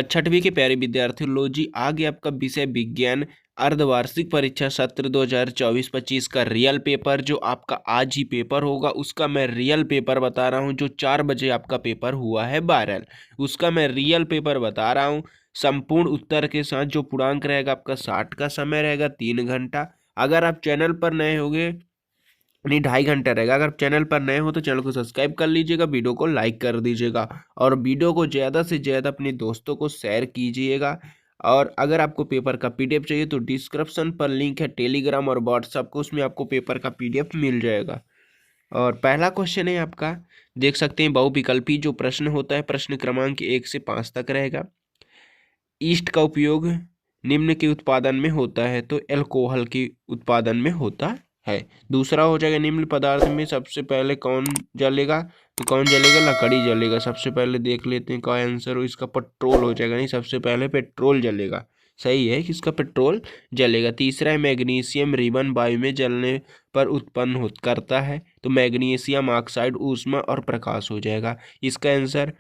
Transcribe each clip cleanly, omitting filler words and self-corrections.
छठवीं के प्यारे विद्यार्थियों, लो जी आ गया आपका विषय विज्ञान अर्धवार्षिक परीक्षा सत्र 2024-25 का रियल पेपर। जो आपका आज ही पेपर होगा उसका मैं रियल पेपर बता रहा हूँ। जो 4 बजे आपका पेपर हुआ है वायरल, उसका मैं रियल पेपर बता रहा हूँ संपूर्ण उत्तर के साथ। जो पूर्णांक रहेगा आपका 60 का समय रहेगा 3 घंटा। अगर आप चैनल पर नए होंगे, नहीं 2.5 घंटा रहेगा। अगर चैनल पर नए हो तो चैनल को सब्सक्राइब कर लीजिएगा, वीडियो को लाइक कर दीजिएगा और वीडियो को ज़्यादा से ज़्यादा अपने दोस्तों को शेयर कीजिएगा। और अगर आपको पेपर का पीडीएफ चाहिए तो डिस्क्रिप्शन पर लिंक है टेलीग्राम और व्हाट्सएप को, उसमें आपको पेपर का पीडीएफ मिल जाएगा। और पहला क्वेश्चन है आपका, देख सकते हैं बहुविकल्पी जो प्रश्न होता है, प्रश्न क्रमांक 1 से 5 तक रहेगा। ईस्ट का उपयोग निम्न के उत्पादन में होता है, तो एल्कोहल के उत्पादन में होता है। दूसरा हो जाएगा, निम्न पदार्थ में सबसे पहले कौन जलेगा, तो कौन जलेगा, लकड़ी जलेगा। सबसे पहले देख लेते हैं क्या आंसर हो इसका, पेट्रोल हो जाएगा। नहीं, सबसे पहले पेट्रोल जलेगा, सही है कि इसका पेट्रोल जलेगा। तीसरा है, मैग्नीशियम रिबन वायु में जलने पर उत्पन्न हो करता है, तो मैग्नीशियम ऑक्साइड ऊष्मा और प्रकाश हो जाएगा इसका आंसर।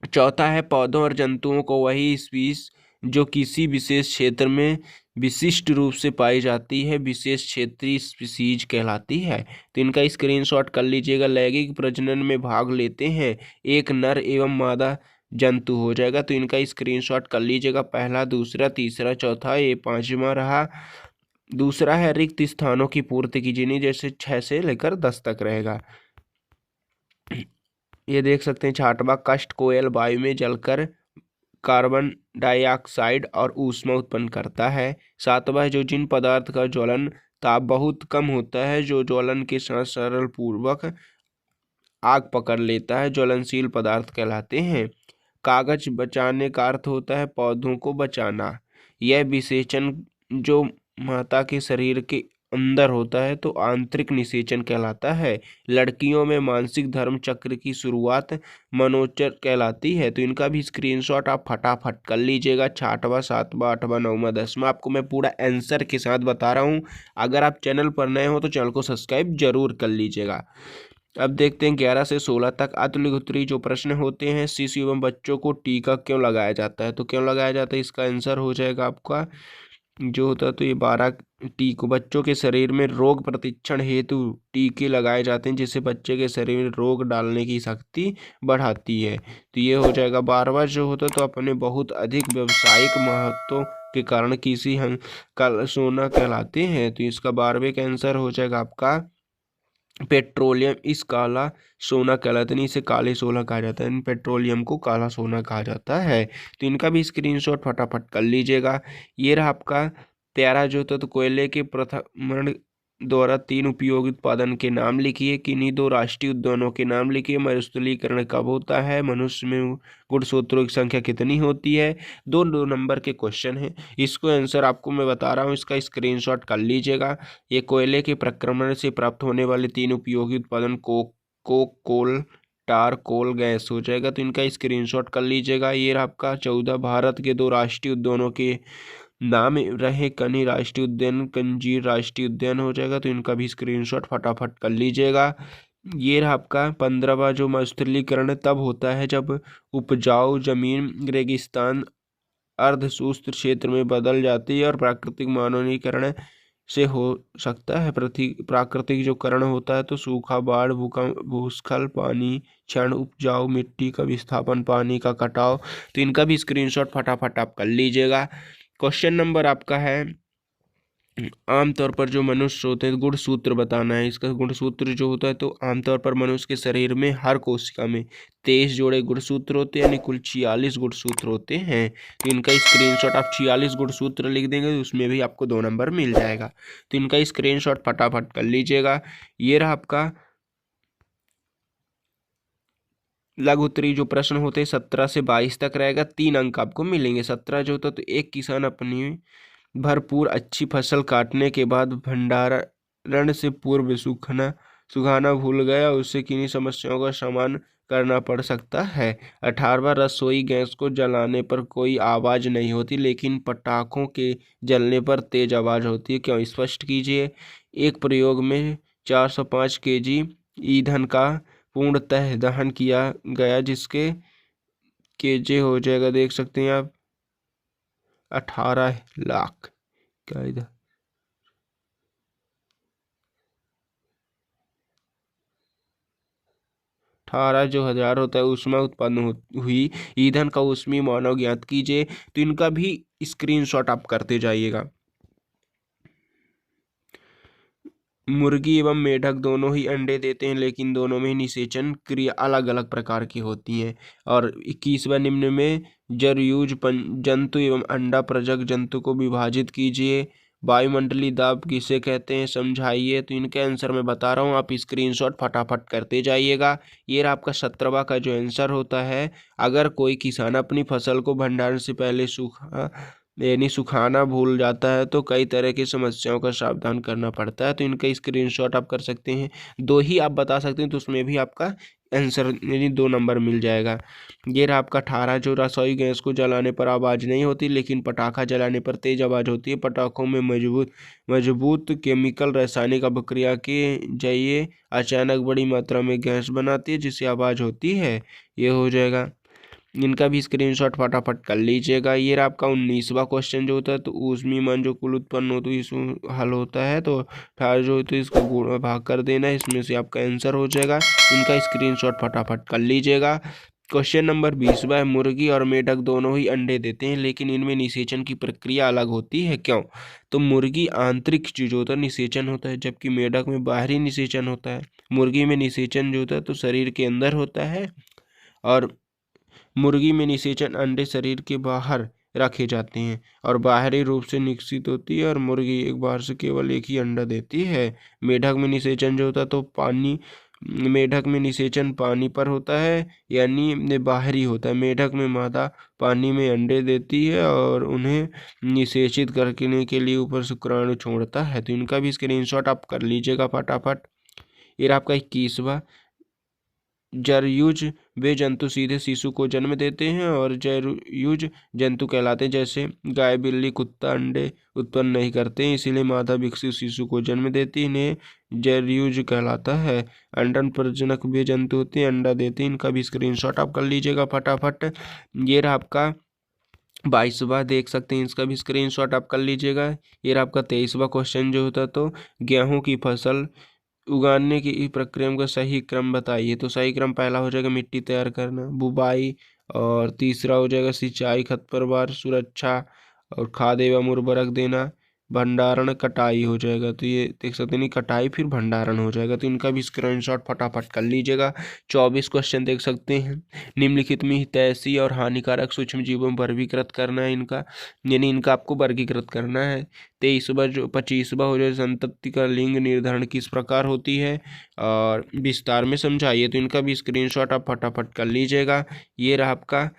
चौथा है, पौधों और जंतुओं को वही स्पीस जो किसी विशेष क्षेत्र में विशिष्ट रूप से पाई जाती है विशेष क्षेत्रीय स्पीसीज कहलाती है, तो इनका स्क्रीनशॉट कर लीजिएगा। लैंगिक प्रजनन में भाग लेते हैं एक नर एवं मादा जंतु हो जाएगा, तो इनका स्क्रीनशॉट कर लीजिएगा। पहला, दूसरा, तीसरा, चौथा, ये पांचवा रहा। दूसरा है, रिक्त स्थानों की पूर्ति कीजिए, नहीं जैसे 6 से लेकर 10 तक रहेगा। ये देख सकते हैं। छठवां, काष्ठ कोयल वायु में जलकर कार्बन डाइऑक्साइड और ऊष्मा उत्पन्न करता है। सातवां है, जो जिन पदार्थ का ज्वलन ताप बहुत कम होता है जो ज्वलन के साथ सरल पूर्वक आग पकड़ लेता है, ज्वलनशील पदार्थ कहलाते हैं। कागज बचाने का अर्थ होता है पौधों को बचाना। यह विसेचन जो माता के शरीर के अंदर होता है तो आंतरिक निषेचन कहलाता है। लड़कियों में मानसिक धर्म चक्र की शुरुआत मनोचर कहलाती है, तो इनका भी स्क्रीनशॉट आप फटाफट कर लीजिएगा। छठवां, सातवां, आठवां, नौवां, 10वां आपको मैं पूरा आंसर के साथ बता रहा हूँ। अगर आप चैनल पर नए हो तो चैनल को सब्सक्राइब जरूर कर लीजिएगा। अब देखते हैं 11 से 16 तक अतुल्य जो प्रश्न होते हैं। शिशु एवं बच्चों को टीका क्यों लगाया जाता है, तो क्यों लगाया जाता है इसका आंसर हो जाएगा आपका जो होता है, तो ये 12 टीके बच्चों के शरीर में रोग प्रतिरक्षण हेतु टीके लगाए जाते हैं जिससे बच्चे के शरीर में रोग डालने की शक्ति बढ़ाती है, तो ये हो जाएगा। 12वां जो होता है, तो अपने बहुत अधिक व्यावसायिक महत्व के कारण किसी हम कल सोना कहलाते हैं, तो इसका 12वें का आंसर हो जाएगा आपका पेट्रोलियम। इस काला सोना कहलाता है, नहीं इसे काले सोना कहा जाता है, पेट्रोलियम को काला सोना कहा जाता है, तो इनका भी स्क्रीनशॉट फटाफट कर लीजिएगा। ये रहा आपका प्यारा जो था, तो कोयले के प्रथम द्वारा 3 उपयोगी उत्पादन के नाम लिखिए। किन्हीं 2 राष्ट्रीय उद्यानों के नाम लिखिए। मरुस्थलीकरण कब होता है, मनुष्य में गुणसूत्रों की संख्या कितनी होती है। 2 नंबर के क्वेश्चन है, इसको आंसर आपको मैं बता रहा हूँ, इसका स्क्रीनशॉट कर लीजिएगा। ये कोयले के प्रक्रमण से प्राप्त होने वाले 3 उपयोगी उत्पादन कोल टार कोल गैस हो जाएगा, तो इनका स्क्रीनशॉट कर लीजिएगा। ये रहा आपका 14, भारत के 2 राष्ट्रीय उद्यानों के नाम रहे कनी राष्ट्रीय उद्यान, कंजीर राष्ट्रीय उद्यान हो जाएगा, तो इनका भी स्क्रीनशॉट फटाफट कर लीजिएगा। ये रहा आपका 15वां, जो मरुस्थलीकरण तब होता है जब उपजाऊ जमीन रेगिस्तान अर्धशुष्क क्षेत्र में बदल जाती है और प्राकृतिक मानवीकरण से हो सकता है। प्राकृतिक जो करण होता है, तो सूखा, बाढ़, भूकंप, भूस्खलन, पानी क्षरण, उपजाऊ मिट्टी का विस्थापन, पानी का कटाव, तो इनका भी स्क्रीनशॉट फटाफट आप कर लीजिएगा। क्वेश्चन नंबर आपका है, आमतौर पर जो मनुष्य होते हैं गुणसूत्र बताना है। इसका गुणसूत्र जो होता है, तो आमतौर पर मनुष्य के शरीर में हर कोशिका में 23 जोड़े गुणसूत्र होते हैं, यानी कुल 46 गुणसूत्र होते हैं, तो इनका स्क्रीनशॉट आप 46 गुणसूत्र लिख देंगे तो उसमें भी आपको 2 नंबर मिल जाएगा, तो इनका स्क्रीनशॉट फटाफट कर लीजिएगा। ये रहा आपका लघु उत्तरीय जो प्रश्न होते हैं 17 से 22 तक रहेगा, 3 अंक आपको मिलेंगे। 17 जो होता है, तो एक किसान अपनी भरपूर अच्छी फसल काटने के बाद भंडारण से पूर्व सुखाना भूल गया, उससे किन्हीं समस्याओं का सामना करना पड़ सकता है। 18वां, रसोई गैस को जलाने पर कोई आवाज नहीं होती लेकिन पटाखों के जलने पर तेज आवाज होती है, क्यों, स्पष्ट कीजिए। एक प्रयोग में 405 केजी ईंधन का पूर्णतः दहन किया गया जिसके केजे हो जाएगा, देख सकते हैं आप 18 लाख। क्या इधर 18 जो हजार होता है उसमें उत्पन्न हुई ईंधन का ऊष्मीय मानव ज्ञात कीजिए। तो इनका भी स्क्रीनशॉट आप करते जाइएगा। मुर्गी एवं मेढक दोनों ही अंडे देते हैं, लेकिन दोनों में निषेचन क्रिया अलग अलग प्रकार की होती है। और 21वां निम्न में जरयूज जंतु एवं अंडा प्रजक जंतु को विभाजित कीजिए। वायुमंडलीय दाब किसे कहते हैं समझाइए। तो इनके आंसर मैं बता रहा हूँ, आप स्क्रीनशॉट फटाफट करते जाइएगा। ये रहा आपका 17वां का जो आंसर होता है। अगर कोई किसान अपनी फसल को भंडारण से पहले यानी सुखाना भूल जाता है तो कई तरह की समस्याओं का सावधान करना पड़ता है। तो इनका स्क्रीनशॉट आप कर सकते हैं। दो ही आप बता सकते हैं तो उसमें भी आपका आंसर यानी 2 नंबर मिल जाएगा। ये रहा आपका 18 जो रसोई गैस को जलाने पर आवाज़ नहीं होती, लेकिन पटाखा जलाने पर तेज आवाज़ होती है। पटाखों में मजबूत केमिकल रासायनिक अभिक्रिया के जरिए अचानक बड़ी मात्रा में गैस बनाती है जिससे आवाज़ होती है। ये हो जाएगा। इनका भी स्क्रीनशॉट फटाफट कर लीजिएगा। ये रहा आपका 19वां क्वेश्चन जो होता है। तो ऊष्मीय मन जो कुल उत्पन्न हो तो इसमें हल होता है। तो 18 जो होता है इसको गुणा भाग कर देना है, इसमें से आपका आंसर हो जाएगा। इनका स्क्रीनशॉट फटाफट कर लीजिएगा। क्वेश्चन नंबर 20वां है। मुर्गी और मेढक दोनों ही अंडे देते हैं, लेकिन इनमें निषेचन की प्रक्रिया अलग होती है, क्यों? तो मुर्गी आंतरिक चीज होता है, निषेचन होता है, जबकि मेढक में बाहरी निषेचन होता है। मुर्गी में निषेचन जो होता है तो शरीर के अंदर होता है, और मुर्गी में निषेचन अंडे शरीर के बाहर रखे जाते हैं और बाहरी रूप से निषेचित होती है। और मुर्गी एक बार से केवल एक ही अंडा देती है। मेढक में निषेचन जो होता है तो मेढक में निषेचन पानी पर होता है, यानी बाहरी होता है। मेढक में मादा पानी में अंडे देती है और उन्हें निषेचित करने के लिए ऊपर शुक्राणु छोड़ता है। तो इनका भी स्क्रीनशॉट आप कर लीजिएगा फटाफट। ये आपका 21वां। जरयुज वे जंतु सीधे शिशु को जन्म देते हैं और जरयुज जंतु कहलाते हैं। जैसे गाय बिल्ली कुत्ता अंडे उत्पन्न नहीं करते हैं, इसीलिए मादा विकसित शिशु को जन्म देती है, इन्हें जरयुज कहलाता है। अंडन प्रजनक वे जंतु होते हैं, अंडा देते हैं। इनका भी स्क्रीनशॉट आप कर लीजिएगा फटाफट। ये रहा आपका 22वां, देख सकते हैं, इसका भी स्क्रीनशॉट आप कर लीजिएगा। ये रहा आपका 23वां क्वेश्चन जो होता है। तो गेहूं की फसल उगाने की प्रक्रिया का सही क्रम बताइए। तो सही क्रम पहला हो जाएगा मिट्टी तैयार करना, बुवाई, और तीसरा हो जाएगा सिंचाई, खरपतवार सुरक्षा और खाद एवं उर्वरक देना, भंडारण, कटाई हो जाएगा। तो ये देख सकते हैं, नहीं कटाई फिर भंडारण हो जाएगा। तो इनका भी स्क्रीनशॉट फटाफट कर लीजिएगा। 24 क्वेश्चन देख सकते हैं। निम्नलिखित में हितैषी और हानिकारक सूक्ष्म जीवों में वर्गीकृत करना है इनका, यानी इनका आपको वर्गीकृत करना है। 25वां हो जाए संतति का लिंग निर्धारण किस प्रकार होती है और विस्तार में समझाइए। तो इनका भी स्क्रीनशॉट आप फटाफट कर लीजिएगा। ये रहा आपका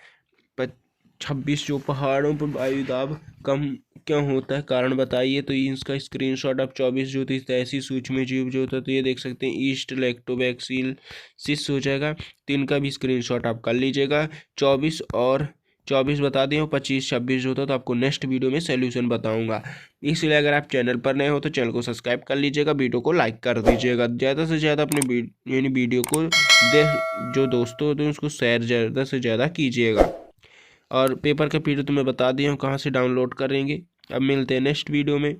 26 जो पहाड़ों पर वायु दाब कम क्यों होता है, कारण बताइए। तो इसका स्क्रीनशॉट आप 24 जो थी ऐसी सूक्ष्म जीव जो होता है तो ये देख सकते हैं ईस्ट लैक्टोबैक्सीलिस हो जाएगा। तो इनका भी स्क्रीनशॉट आप कर लीजिएगा। 24 बता दें और 25-26 जो होता है तो आपको नेक्स्ट वीडियो में सोल्यूशन बताऊंगा। इसलिए अगर आप चैनल पर नए हो तो चैनल को सब्सक्राइब कर लीजिएगा, वीडियो को लाइक कर दीजिएगा, ज़्यादा से ज़्यादा अपने यानी वीडियो को जो दोस्तों होते हैं उसको शेयर ज़्यादा से ज़्यादा कीजिएगा। और पेपर का पीडीएफ तो मैं बता दिया हूँ कहाँ से डाउनलोड करेंगे। अब मिलते हैं नेक्स्ट वीडियो में।